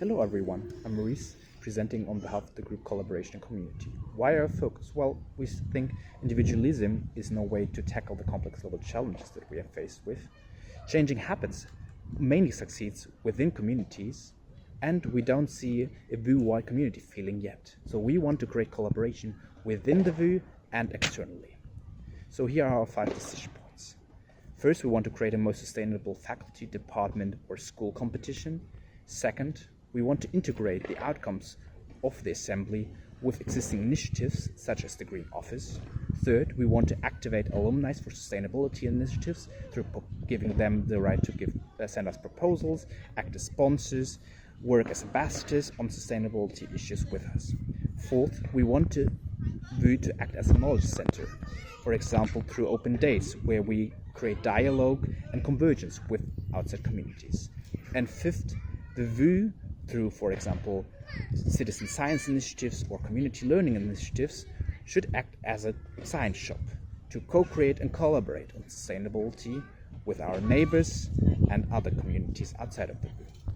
Hello everyone, I'm Maurice, presenting on behalf of the group Collaboration and Community. Why our focus? Well, we think individualism is no way to tackle the complex global challenges that we are faced with. Changing habits mainly succeeds within communities, and we don't see a VU-wide community feeling yet. So we want to create collaboration within the VU and externally. So here are our 5 decision points. First, we want to create a more sustainable faculty, department, or school competition. Second, we want to integrate the outcomes of the assembly with existing initiatives such as the Green Office. Third, we want to activate alumni for sustainability initiatives through giving them the right to send us proposals, act as sponsors, work as ambassadors on sustainability issues with us. Fourth, we want VU to act as a knowledge center, for example through open days where we create dialogue and convergence with outside communities. And fifth, the VU, through, for example, citizen science initiatives or community learning initiatives, should act as a science shop to co-create and collaborate on sustainability with our neighbors and other communities outside of the VU.